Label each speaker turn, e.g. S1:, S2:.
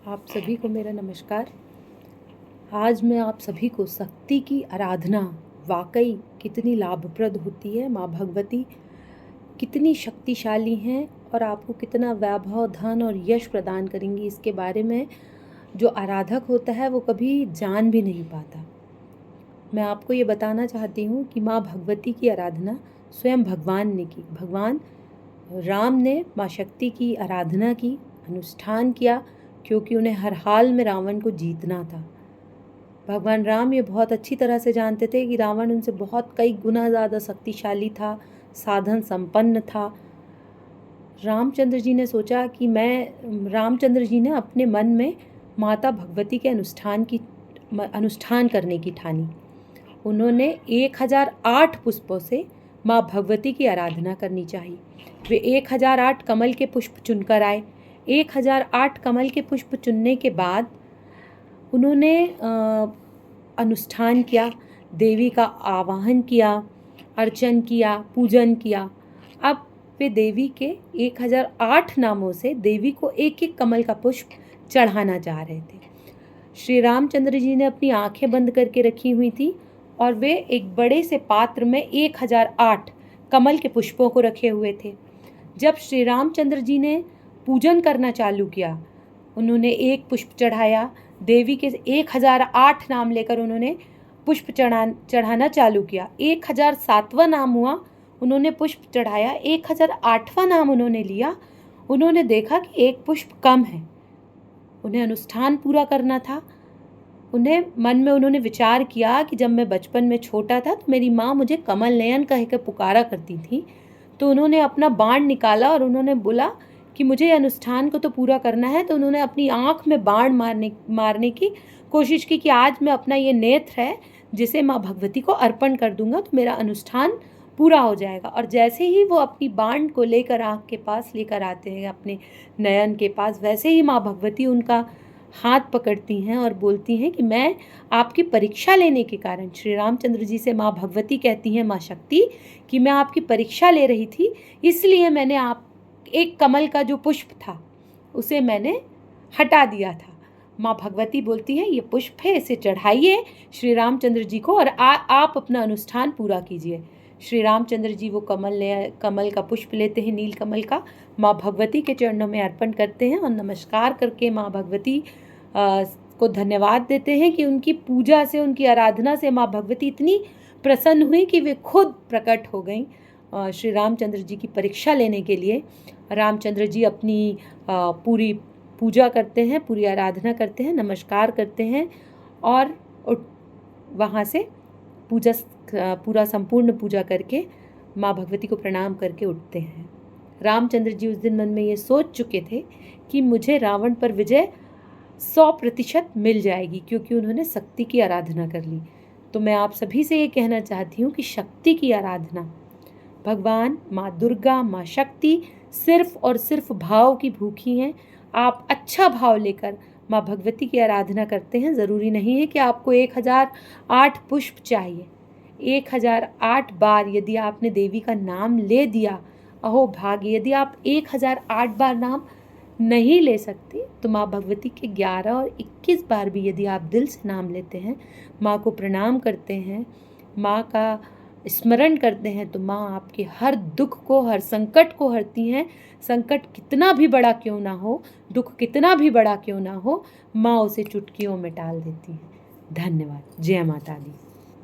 S1: आप सभी को मेरा नमस्कार। आज मैं आप सभी को शक्ति की आराधना वाकई कितनी लाभप्रद होती है, माँ भगवती कितनी शक्तिशाली हैं और आपको कितना वैभव, धन और यश प्रदान करेंगी, इसके बारे में जो आराधक होता है वो कभी जान भी नहीं पाता। मैं आपको ये बताना चाहती हूँ कि माँ भगवती की आराधना स्वयं भगवान ने की। भगवान राम ने माँ शक्ति की आराधना की, अनुष्ठान किया, क्योंकि उन्हें हर हाल में रावण को जीतना था। भगवान राम ये बहुत अच्छी तरह से जानते थे कि रावण उनसे बहुत कई गुना ज़्यादा शक्तिशाली था, साधन संपन्न था। रामचंद्र जी ने सोचा कि रामचंद्र जी ने अपने मन में माता भगवती के अनुष्ठान करने की ठानी। उन्होंने 1008 पुष्पों से माँ भगवती की आराधना करनी चाहिए। वे 1008 कमल के पुष्प चुनकर आए। 1008 कमल के पुष्प चुनने के बाद उन्होंने अनुष्ठान किया, देवी का आवाहन किया, अर्चन किया, पूजन किया। अब वे देवी के 1008 नामों से देवी को एक एक कमल का पुष्प चढ़ाना चाह रहे थे। श्री रामचंद्र जी ने अपनी आंखें बंद करके रखी हुई थी और वे एक बड़े से पात्र में 1008 कमल के पुष्पों को रखे हुए थे। जब श्री रामचंद्र जी ने पूजन करना चालू किया, उन्होंने एक पुष्प चढ़ाया, देवी के 1008 नाम लेकर उन्होंने पुष्प चढ़ाना चालू किया। 1007वां नाम हुआ, उन्होंने पुष्प चढ़ाया। 1008वां नाम उन्होंने लिया, उन्होंने देखा कि एक पुष्प कम है, उन्हें अनुष्ठान पूरा करना था। उन्होंने विचार किया कि जब मैं बचपन में छोटा था तो मेरी माँ मुझे कमल नयन कह कर पुकारा करती थी। तो उन्होंने अपना बाण निकाला और उन्होंने बोला कि मुझे अनुष्ठान को तो पूरा करना है। तो उन्होंने अपनी आँख में बाण मारने की कोशिश की कि आज मैं अपना ये नेत्र है जिसे माँ भगवती को अर्पण कर दूंगा तो मेरा अनुष्ठान पूरा हो जाएगा। और जैसे ही वो अपनी बाण को लेकर आँख के पास लेकर आते हैं, अपने नयन के पास, वैसे ही माँ भगवती उनका हाथ पकड़ती हैं और बोलती हैं कि मैं आपकी परीक्षा लेने के कारण, श्री रामचंद्र जी से माँ भगवती कहती हैं माँ शक्ति कि मैं आपकी परीक्षा ले रही थी, इसलिए मैंने एक कमल का जो पुष्प था उसे मैंने हटा दिया था। माँ भगवती बोलती हैं ये पुष्प है, इसे चढ़ाइए श्री रामचंद्र जी को और आप अपना अनुष्ठान पूरा कीजिए। श्री रामचंद्र जी वो कमल का पुष्प लेते हैं, नील कमल का, माँ भगवती के चरणों में अर्पण करते हैं और नमस्कार करके माँ भगवती को धन्यवाद देते हैं कि उनकी पूजा से, उनकी आराधना से माँ भगवती इतनी प्रसन्न हुई कि वे खुद प्रकट हो गई श्री रामचंद्र जी की परीक्षा लेने के लिए। रामचंद्र जी अपनी पूरी पूजा करते हैं, पूरी आराधना करते हैं, नमस्कार करते हैं और वहाँ से पूरा संपूर्ण पूजा करके माँ भगवती को प्रणाम करके उठते हैं। रामचंद्र जी उस दिन मन में ये सोच चुके थे कि मुझे रावण पर विजय 100% मिल जाएगी, क्योंकि उन्होंने शक्ति की आराधना कर ली। तो मैं आप सभी से ये कहना चाहती हूँ कि शक्ति की आराधना, भगवान माँ दुर्गा, माँ शक्ति सिर्फ और सिर्फ भाव की भूखी हैं। आप अच्छा भाव लेकर माँ भगवती की आराधना करते हैं, ज़रूरी नहीं है कि आपको 1008 पुष्प चाहिए। 1008 बार यदि आपने देवी का नाम ले दिया, अहो भाग्य। यदि आप 1008 बार नाम नहीं ले सकते तो माँ भगवती के 11 और 21 बार भी यदि आप दिल से नाम लेते हैं, माँ को प्रणाम करते हैं, माँ का स्मरण करते हैं, तो माँ आपके हर दुख को, हर संकट को हरती हैं। संकट कितना भी बड़ा क्यों ना हो, दुख कितना भी बड़ा क्यों ना हो, माँ उसे चुटकियों में टाल देती है। धन्यवाद। जय माता दी।